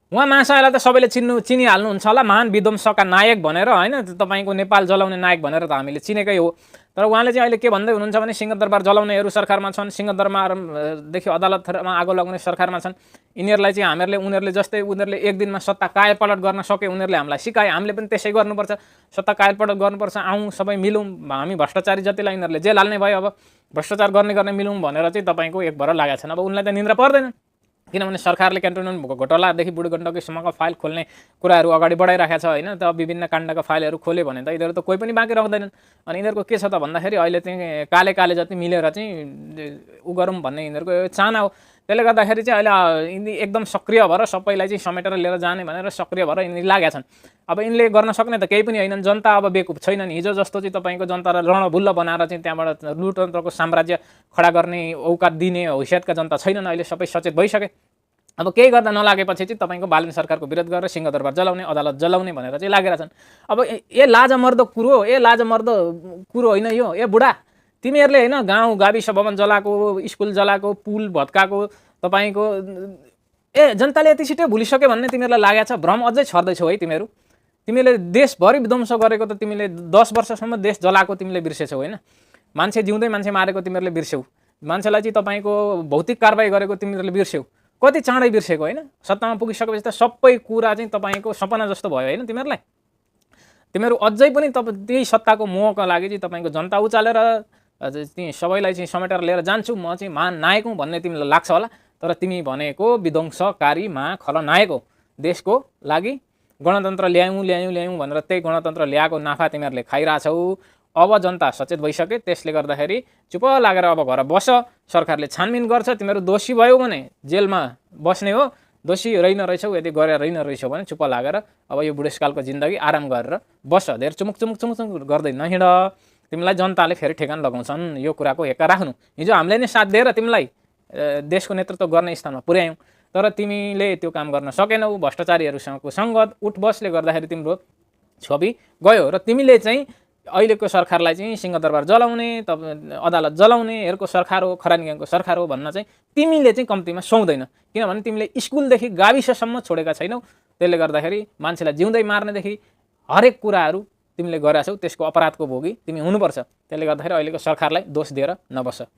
उहाँ महाशयलाई त सबैले चिनिहाल्नुहुन्छ होला, महान विध्वंसका नायक भनेर होइन, तपाईँको नेपाल जलाउने नायक भनेर त हामीले चिनेकै हो। तर उहाँले चाहिँ अहिले के भन्दै हुनुहुन्छ भने सिंहदरबार जलाउनेहरू सरकारमा छन्, सिंहदरबारदेखि अदालतमा आगो लगाउने सरकारमा छन्। यिनीहरूलाई चाहिँ उनीहरूले जस्तै उनीहरूले एक दिनमा सत्ता कायपलट गर्न सके, उनीहरूले हामीलाई सिकाए, हामीले पनि त्यसै गर्नुपर्छ, सत्ता कायपलट गर्नुपर्छ, आउँ सबै मिलौँ, हामी भ्रष्टाचारी जतिलाई यिनीहरूले जेल हाल्ने भयो, अब भ्रष्टाचार गर्ने मिलौँ भनेर चाहिँ तपाईँको एक भएर लागेको छन्। अब उनलाई त निन्द्रा पर्दैन, किनभने सरकारले क्यान्टोनमेन्ट घोटालादेखि बुढी गण्डकीसम्मको फाइल खोल्ने कुराहरू अगाडि बढाइरहेको छ होइन। त विभिन्न काण्डका फाइलहरू खोल्यो भने त यिनीहरू त कोही पनि बाँकी राख्दैनन्। अनि यिनीहरूको के छ त भन्दाखेरि अहिले चाहिँ काले जति मिलेर चाहिँ उ गरौँ भन्ने यिनीहरूको चाहना हो। त्यसले गर्दाखेरि चाहिँ अहिले यिनी एकदम सक्रिय भएर सबैलाई चाहिँ समेटेर लिएर जाने भनेर सक्रिय भएर यिनी लागेका छन्। अब यिनले गर्न सक्ने त केही पनि होइनन्। जनता अब बेकुफ छैनन्। हिजो जस्तो चाहिँ तपाईँको जनतालाई रणभुल्ल बनाएर चाहिँ त्यहाँबाट लुटतन्त्रको साम्राज्य खडा गर्ने औकात दिने हैसियतका जनता छैनन्। अहिले सबै सचेत भइसके। अब केही गर्दा नलागेपछि चाहिँ तपाईँको बालन सरकारको विरोध गरेर सिंहदरबार जलाउने, अदालत जलाउने भनेर चाहिँ लागेका छन्। अब ए लाजमर्दो कुरो, लाजमर्दो कुरो होइन यो। ए बुढा, तिमीहरूले होइन गाउँ गाविस भवन जलाएको, स्कुल जलाएको, पुल भत्काएको, तपाईँको जनताले यति छिटै भुलिसक्यो भन्ने तिमीहरूलाई लागेको छ। भ्रम अझै छर्दैछौ है तिमीहरू। तिमीले देशभरि विध्वंस गरेको त तिमीले 10 वर्षसम्म देश जलाएको तिमीले बिर्सेछौ होइन। मान्छे जिउँदै मान्छे मारेको तिमीहरूले बिर्स्यौ। मान्छेलाई चाहिँ तपाईँको भौतिक कारबाही गरेको तिमीहरूले बिर्स्यौ। कति चाँडै बिर्सेको होइन। सत्तामा पुगिसकेपछि त सबै कुरा चाहिँ तपाईँको सपना जस्तो भयो होइन तिमीहरूलाई। तिमीहरू अझै पनि त्यही सत्ताको मोहका लागि चाहिँ तपाईँको जनता उचालेर ती सबैलाई चाहिँ समेटेर लिएर जान्छु, म चाहिँ महान नायक हुँ भन्ने तिमीलाई लाग्छ होला। तर तिमी भनेको विध्वंसकारी खलनायक हो। देशको लागि गणतन्त्र ल्यायौँ भनेर त्यही गणतन्त्र ल्याएको नाफा तिमीहरूले खाइरहेछौ। अब जनता सचेत भइसके। त्यसले गर्दाखेरि चुप लागेर अब घर बस। सरकारले छानबिन गर्छ। तिमीहरू दोषी भयो भने जेलमा बस्ने हो, दोषी रहेन रहेछौ, यदि गरेर रहेन रहेछौ भने चुप लागेर अब यो बुढेसकालको जिन्दगी आराम गरेर बस। धेर चुमुक गर्दै नहिँड। तिमीलाई जनताले फेरि ठेगान लगाउँछन्। यो कुराको हेक्का राख्नु। हिजो हामीले नै साथ दिएर तिमीलाई देशको नेतृत्व गर्ने स्थानमा पुर्यायौँ, तर तिमीले त्यो काम गर्न सकेनौ। भ्रष्टाचारीहरूसँगको सङ्गत उठबसले गर्दाखेरि तिम्रो छवि गयो र तिमीले चाहिँ अहिलेको सरकारलाई चाहिँ सिंहदरबार जलाउने, अदालत जलाउने हेरको सरकार हो, खरानी ग्याङको सरकार हो भन्न चाहिँ तिमीले चाहिँ कम्तीमा सुहाउँदैन। किनभने तिमीले स्कुलदेखि गाविससम्म छोडेका छैनौ। त्यसले गर्दाखेरि मान्छेलाई जिउँदै मार्नेदेखि हरेक कुराहरू तिमीले गरेका छौ। त्यसको अपराधको भोगी तिमी हुनुपर्छ। त्यसले गर्दाखेरि अहिलेको सरकारलाई दोष दिएर नबस।